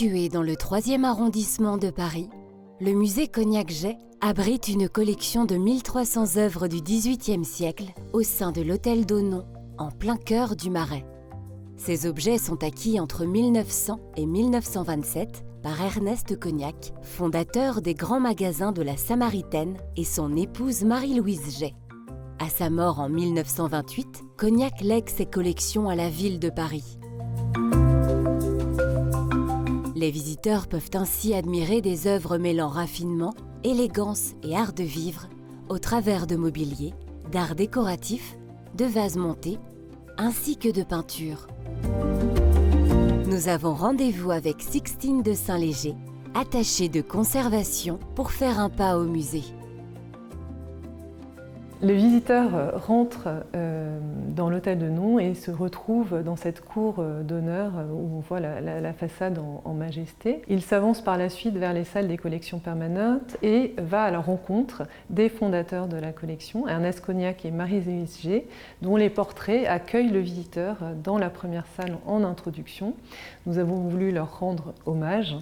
Situé dans le 3e arrondissement de Paris, le musée Cognac-Jay abrite une collection de 1300 œuvres du XVIIIe siècle au sein de l'hôtel d'Aunon, en plein cœur du Marais. Ces objets sont acquis entre 1900 et 1927 par Ernest Cognac, fondateur des grands magasins de la Samaritaine, et son épouse Marie-Louise Jay. À sa mort en 1928, Cognac lègue ses collections à la ville de Paris. Les visiteurs peuvent ainsi admirer des œuvres mêlant raffinement, élégance et art de vivre au travers de mobilier, d'art décoratif, de vases montés, ainsi que de peintures. Nous avons rendez-vous avec Sixtine de Saint-Léger, attachée de conservation, pour faire un pas au musée. Le visiteur rentre dans l'hôtel d'Aunon et se retrouve dans cette cour d'honneur où on voit la façade en majesté. Il s'avance par la suite vers les salles des collections permanentes et va à la rencontre des fondateurs de la collection, Ernest Cognac et Marie-Louise Jay, dont les portraits accueillent le visiteur dans la première salle en introduction. Nous avons voulu leur rendre hommage.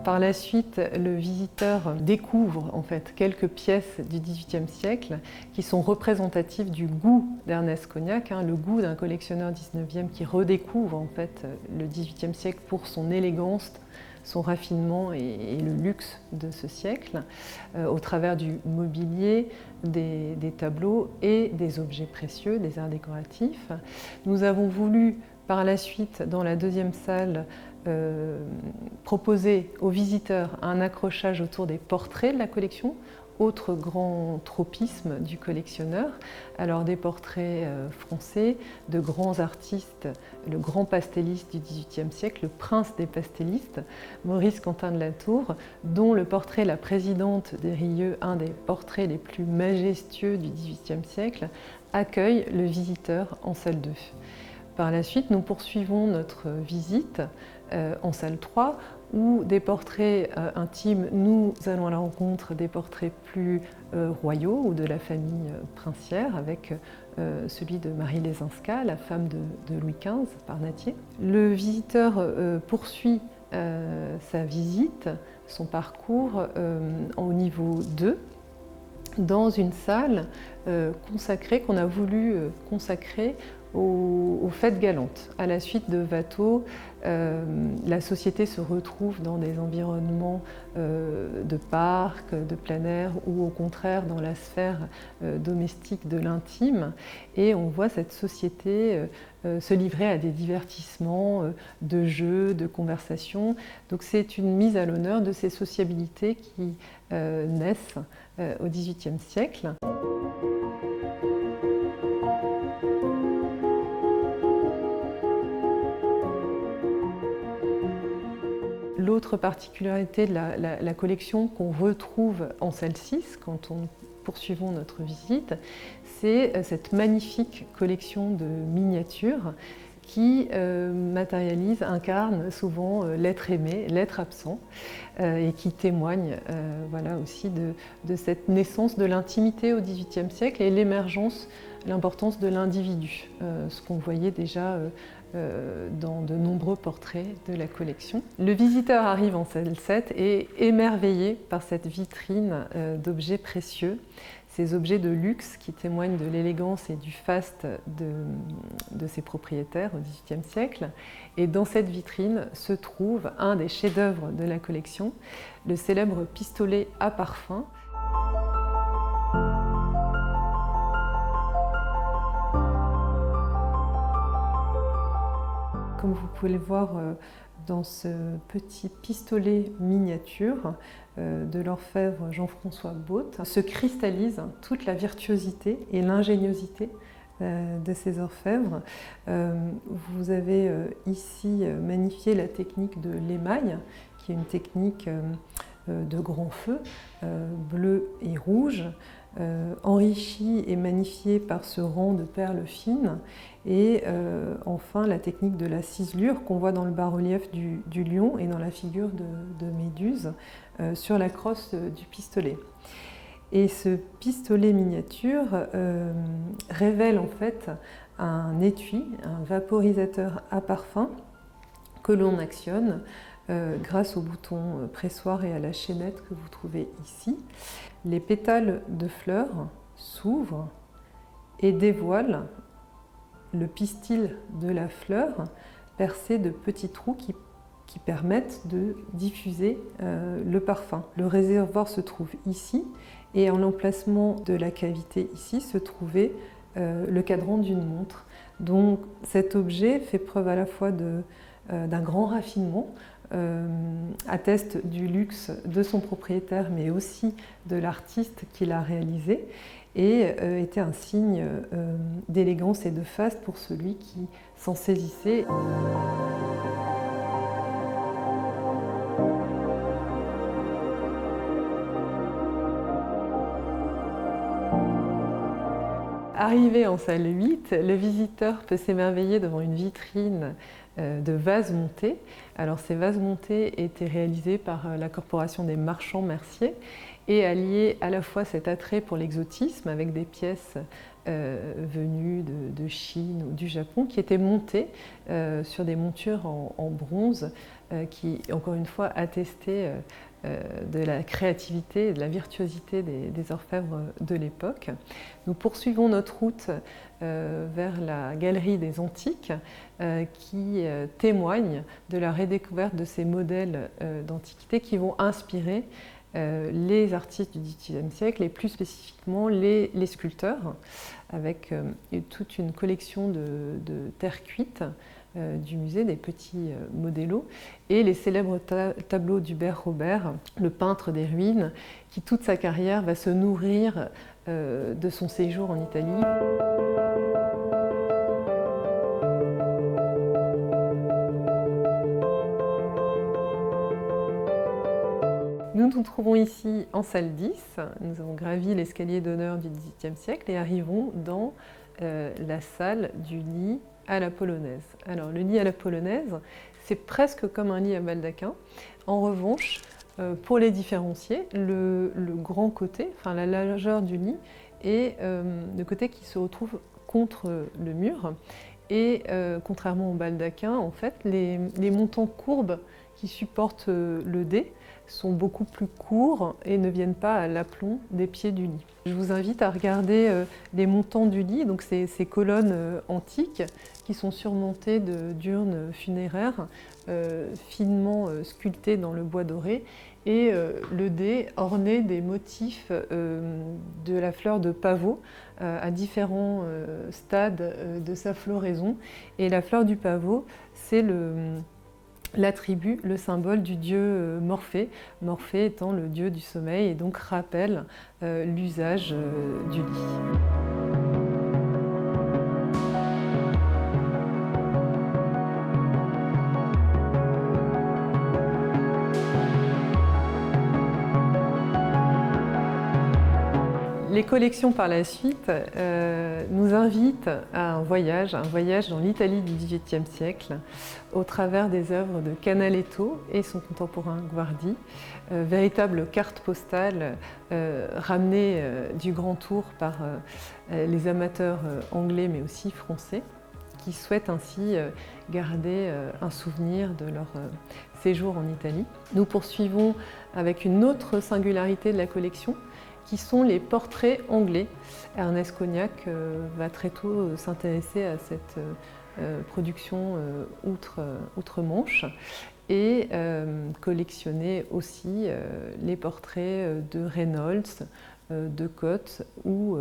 Par la suite, le visiteur découvre en fait quelques pièces du XVIIIe siècle qui sont représentatives du goût d'Ernest Cognac, le goût d'un collectionneur XIXe qui redécouvre en fait le XVIIIe siècle pour son élégance, son raffinement et le luxe de ce siècle, au travers du mobilier, des tableaux et des objets précieux, des arts décoratifs. Nous avons voulu par la suite, dans la deuxième salle, proposer aux visiteurs un accrochage autour des portraits de la collection, autre grand tropisme du collectionneur. Alors des portraits français, de grands artistes, le grand pastelliste du XVIIIe siècle, le prince des pastellistes, Maurice Quentin de la Tour, dont le portrait La Présidente des Rieux, un des portraits les plus majestueux du XVIIIe siècle, accueille le visiteur en salle 2. Par la suite, nous poursuivons notre visite en salle 3 où des portraits intimes, nous allons à la rencontre des portraits plus royaux ou de la famille princière avec celui de Marie Lesinska, la femme de Louis XV par Natier. Le visiteur poursuit sa visite, son parcours au niveau 2 dans une salle consacrée, qu'on a voulu consacrer aux fêtes galantes. À la suite de Watteau, la société se retrouve dans des environnements de parcs, de plein air ou au contraire dans la sphère domestique de l'intime, et on voit cette société se livrer à des divertissements, de jeux, de conversations. Donc c'est une mise à l'honneur de ces sociabilités qui naissent au XVIIIe siècle. L'autre particularité de la collection qu'on retrouve en salle 6, quand on poursuivons notre visite, c'est cette magnifique collection de miniatures qui matérialise, incarne souvent l'être aimé, l'être absent, et qui témoigne voilà, aussi de cette naissance de l'intimité au XVIIIe siècle et l'émergence, l'importance de l'individu, ce qu'on voyait déjà dans de nombreux portraits de la collection. Le visiteur arrive en salle 7 et est émerveillé par cette vitrine d'objets précieux, ces objets de luxe qui témoignent de l'élégance et du faste de ses propriétaires au XVIIIe siècle. Et dans cette vitrine se trouve un des chefs-d'œuvre de la collection, le célèbre pistolet à parfum. Comme vous pouvez le voir dans ce petit pistolet miniature de l'orfèvre Jean-François Botte, se cristallise toute la virtuosité et l'ingéniosité de ces orfèvres. Vous avez ici magnifié la technique de l'émail, qui est une technique de grand feu, bleu et rouge, enrichi et magnifié par ce rang de perles fines. Et enfin, la technique de la ciselure qu'on voit dans le bas-relief du lion et dans la figure de Méduse sur la crosse du pistolet. Et ce pistolet miniature révèle en fait un étui, un vaporisateur à parfum que l'on actionne grâce au bouton pressoir et à la chaînette que vous trouvez ici. Les pétales de fleurs s'ouvrent et dévoilent le pistil de la fleur percé de petits trous qui permettent de diffuser le parfum. Le réservoir se trouve ici et en l'emplacement de la cavité ici se trouvait le cadran d'une montre. Donc cet objet fait preuve à la fois d'un grand raffinement, atteste du luxe de son propriétaire mais aussi de l'artiste qui l'a réalisé et était un signe d'élégance et de faste pour celui qui s'en saisissait. Arrivé en salle 8, le visiteur peut s'émerveiller devant une vitrine de vases montés. Alors ces vases montés étaient réalisés par la Corporation des Marchands Mercier et alliaient à la fois cet attrait pour l'exotisme avec des pièces venues de Chine ou du Japon qui étaient montées sur des montures en bronze qui, encore une fois, attestaient de la créativité et de la virtuosité des orfèvres de l'époque. Nous poursuivons notre route vers la Galerie des Antiques qui témoigne de la redécouverte de ces modèles d'antiquité qui vont inspirer les artistes du XVIIIe siècle et plus spécifiquement les sculpteurs avec toute une collection de terre cuite du musée, des petits modélos, et les célèbres tableaux d'Hubert Robert, le peintre des ruines, qui toute sa carrière va se nourrir de son séjour en Italie. Nous nous trouvons ici en salle 10, nous avons gravi l'escalier d'honneur du XVIIIe siècle et arrivons dans la salle du lit à la polonaise. Alors le lit à la polonaise, c'est presque comme un lit à baldaquin. En revanche, pour les différencier, le grand côté, enfin la largeur du lit, est le côté qui se retrouve contre le mur. Et contrairement au baldaquin, en fait, les montants courbes qui supportent le dé sont beaucoup plus courts et ne viennent pas à l'aplomb des pieds du lit. Je vous invite à regarder les montants du lit, donc ces colonnes antiques qui sont surmontées d'urnes funéraires finement sculptées dans le bois doré et le dé orné des motifs de la fleur de pavot à différents stades de sa floraison. Et la fleur du pavot, c'est l'attribut, le symbole du dieu Morphée, Morphée étant le dieu du sommeil et donc rappelle l'usage du lit. Les collections par la suite nous invitent à un voyage dans l'Italie du XVIIIe siècle au travers des œuvres de Canaletto et son contemporain Guardi, véritable carte postale ramenée du Grand Tour par les amateurs anglais mais aussi français qui souhaitent ainsi garder un souvenir de leur séjour en Italie. Nous poursuivons avec une autre singularité de la collection qui sont les portraits anglais. Ernest Cognac va très tôt s'intéresser à cette production outre-Manche et collectionner aussi les portraits de Reynolds, de Cotte ou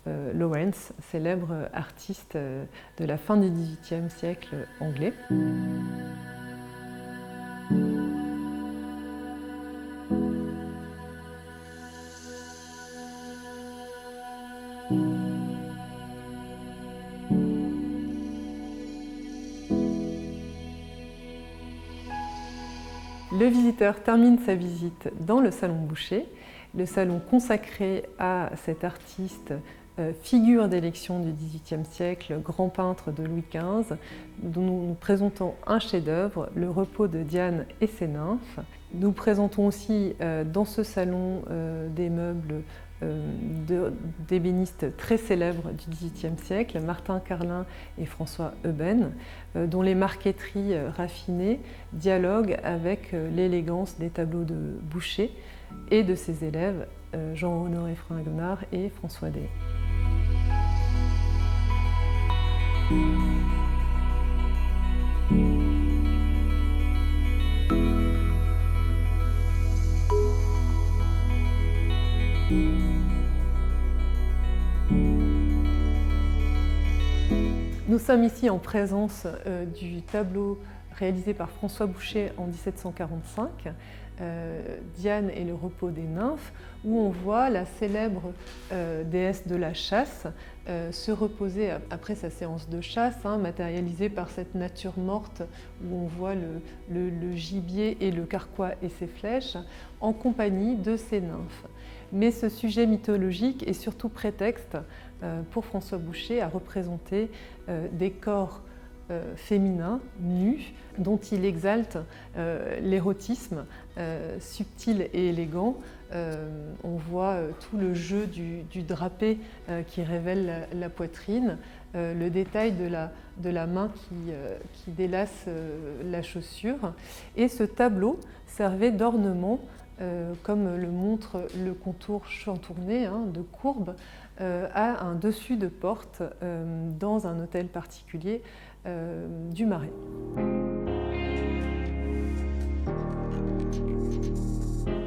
Lawrence, célèbre artiste de la fin du XVIIIe siècle anglais. Le visiteur termine sa visite dans le salon Boucher. le salon consacré à cet artiste, figure d'élection du XVIIIe siècle, grand peintre de Louis XV, dont nous présentons un chef-d'œuvre, Le repos de Diane et ses nymphes. Nous présentons aussi dans ce salon des meubles d'ébénistes très célèbres du XVIIIe siècle, Martin Carlin et François Euben, dont les marqueteries raffinées dialoguent avec l'élégance des tableaux de Boucher et de ses élèves Jean-Honoré Fragonard et François Day. Nous sommes ici en présence du tableau réalisé par François Boucher en 1745, Diane et le repos des nymphes, où on voit la célèbre déesse de la chasse se reposer après sa séance de chasse, matérialisée par cette nature morte où on voit le gibier et le carquois et ses flèches, en compagnie de ses nymphes. Mais ce sujet mythologique est surtout prétexte pour François Boucher à représenter des corps féminins, nus, dont il exalte l'érotisme subtil et élégant. On voit tout le jeu du drapé qui révèle la poitrine, le détail de la main qui délace la chaussure. Et ce tableau servait d'ornement, comme le montre le contour chantourné de courbe, à un dessus de porte dans un hôtel particulier du Marais.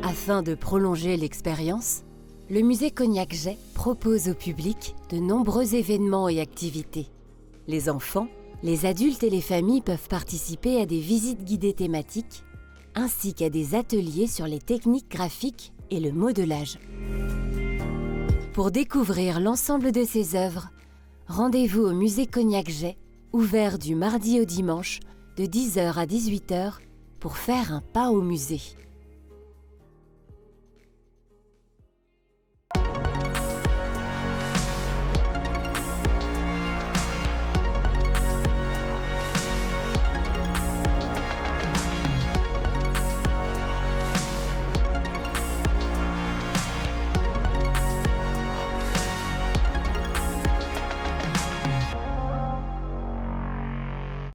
Afin de prolonger l'expérience, le musée Cognac-Jay propose au public de nombreux événements et activités. Les enfants, les adultes et les familles peuvent participer à des visites guidées thématiques, ainsi qu'à des ateliers sur les techniques graphiques et le modelage. Pour découvrir l'ensemble de ces œuvres, rendez-vous au musée Cognac-Jay, ouvert du mardi au dimanche de 10h à 18h pour faire un pas au musée.